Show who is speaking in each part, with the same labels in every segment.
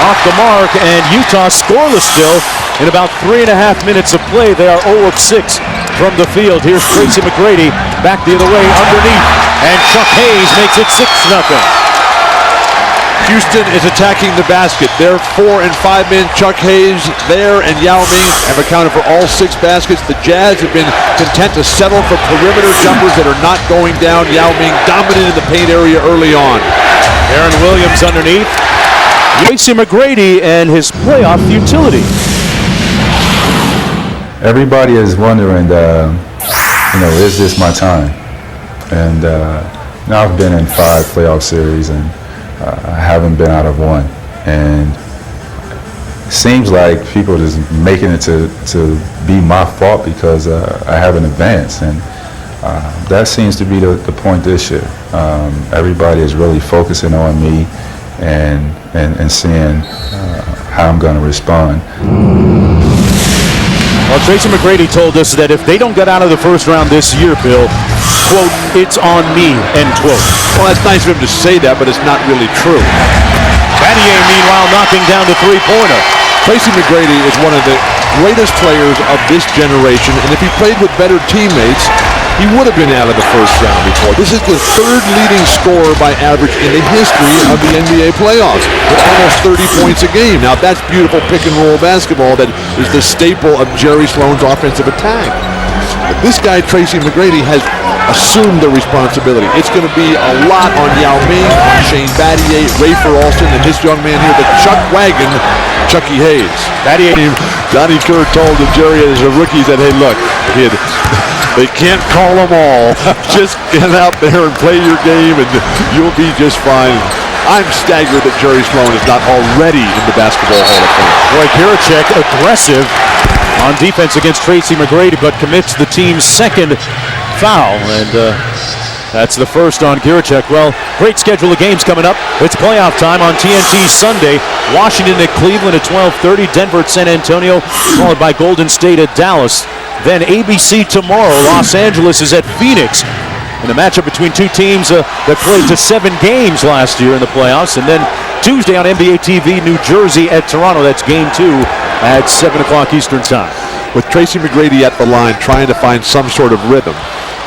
Speaker 1: off the mark, and Utah scoreless still in about 3.5 minutes of play. They are 0 of 6 from the field. Here's Tracy McGrady back the other way underneath, and Chuck Hayes makes it 6-0.
Speaker 2: Houston is attacking the basket. They're 4 and 5 men. Chuck Hayes there and Yao Ming have accounted for all 6 baskets. The Jazz have been content to settle for perimeter jumpers that are not going down. Yao Ming dominant in the paint area early on.
Speaker 1: Aaron Williams underneath. Tracy McGrady and his playoff futility.
Speaker 3: Everybody is wondering, is this my time? And now I've been in 5 playoff series, and I haven't been out of one. And it seems like people just making it to be my fault because I haven't advanced. And that seems to be the point this year. Everybody is really focusing on me and seeing how I'm going to respond.
Speaker 1: Well, Tracy McGrady told us that if they don't get out of the first round this year, Bill, quote, "it's on me," end quote.
Speaker 2: Well, that's nice of him to say that, but it's not really true.
Speaker 1: Battier, meanwhile, knocking down the three-pointer.
Speaker 2: Tracy McGrady is one of the greatest players of this generation, and if he played with better teammates, he would have been out of the first round before. This is the 3rd leading scorer by average in the history of the NBA playoffs, with almost 30 points a game. Now, that's beautiful pick-and-roll basketball that is the staple of Jerry Sloan's offensive attack. But this guy, Tracy McGrady, has assumed the responsibility. It's going to be a lot on Yao Ming, on Shane Battier, Rafer Alston, and this young man here, the Chuck Wagon, Chucky Hayes.
Speaker 1: Battier.
Speaker 2: Donnie Kerr told Jerry as a rookie, he said, "Hey, look, kid, they can't call them all. Just get out there and play your game, and you'll be just fine." I'm staggered that Jerry Sloan is not already in the Basketball Hall of Fame.
Speaker 1: Boy, Kiricek aggressive on defense against Tracy McGrady, but commits the team's 2nd foul, and that's the first on Kiricek. Well, great schedule of games coming up. It's playoff time on TNT Sunday. Washington at Cleveland at 12:30, Denver at San Antonio, followed by Golden State at Dallas. Then ABC tomorrow, Los Angeles is at Phoenix in a matchup between 2 teams that played to 7 games last year in the playoffs. And then Tuesday on NBA TV, New Jersey at Toronto. That's game 2 at 7 o'clock Eastern time.
Speaker 2: With Tracy McGrady at the line trying to find some sort of rhythm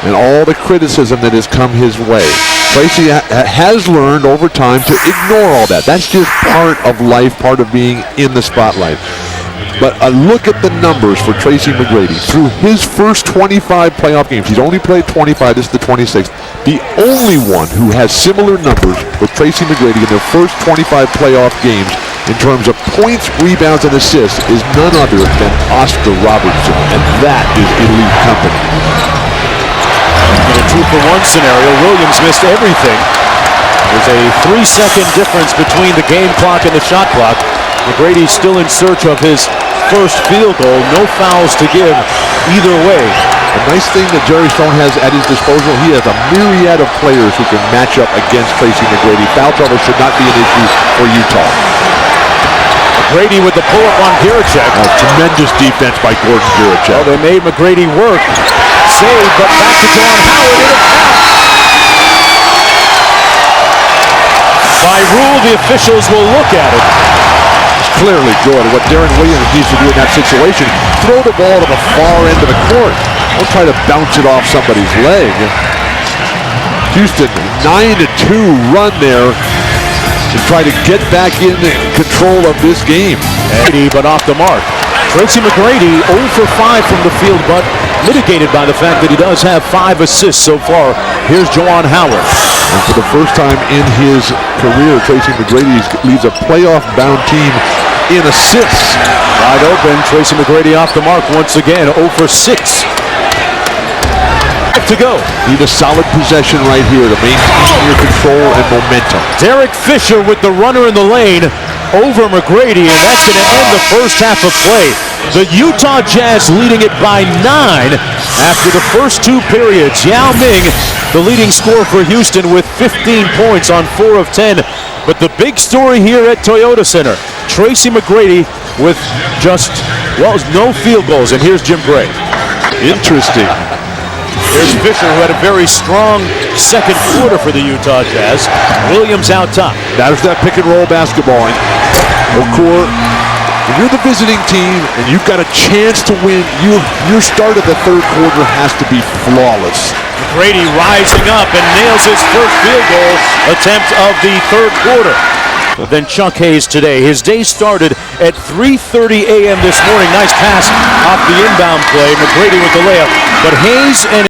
Speaker 2: and all the criticism that has come his way, Tracy has learned over time to ignore all that. That's just part of life, part of being in the spotlight. But a look at the numbers for Tracy McGrady through his first 25 playoff games. He's only played 25. This is the 26th. The only one who has similar numbers with Tracy McGrady in their first 25 playoff games in terms of points, rebounds, and assists is none other than Oscar Robertson, and that is elite company.
Speaker 1: In a 2-for-1 scenario, Williams missed everything. There's a 3-second difference between the game clock and the shot clock. McGrady's still in search of his first field goal. No fouls to give either way.
Speaker 2: The nice thing that Jerry Sloan has at his disposal, he has a myriad of players who can match up against Tracy McGrady. Foul trouble should not be an issue for Utah.
Speaker 1: McGrady with the pull-up on Kiricek.
Speaker 2: Tremendous defense by Gordon Kiricek.
Speaker 1: Well, they made McGrady work. Save, but back to Juwan Howard. It'll count. By rule, the officials will look at it.
Speaker 2: Clearly good. What Darren Williams needs to do in that situation, throw the ball to the far end of the court. Don't try to bounce it off somebody's leg. Houston, 9-2 run there to try to get back in control of this game.
Speaker 1: But off the mark. Tracy McGrady 0 for 5 from the field, but mitigated by the fact that he does have 5 assists so far. Here's Juwan Howard.
Speaker 2: And for the first time in his career, Tracy McGrady leads a playoff-bound team in assists.
Speaker 1: Wide open, Tracy McGrady off the mark once again, 0 for 6. To go.
Speaker 2: Need a solid possession right here to maintain your control and momentum.
Speaker 1: Derek Fisher with the runner in the lane over McGrady, and that's going to end the first half of play. The Utah Jazz leading it by 9 after the first 2 periods. Yao Ming, the leading scorer for Houston, with 15 points on 4 of 10. But the big story here at Toyota Center, Tracy McGrady with just, well, no field goals. And here's Jim Gray.
Speaker 2: Interesting.
Speaker 1: Here's Fisher, who had a very strong second quarter for the Utah Jazz. Williams out top.
Speaker 2: That is that pick and roll basketball. Okor, when you're the visiting team and you've got a chance to win, your start of the third quarter has to be flawless.
Speaker 1: McGrady rising up and nails his first field goal attempt of the third quarter. Then Chuck Hayes today. His day started at 3:30 a.m. this morning. Nice pass off the inbound play. McGrady with the layup. But Hayes and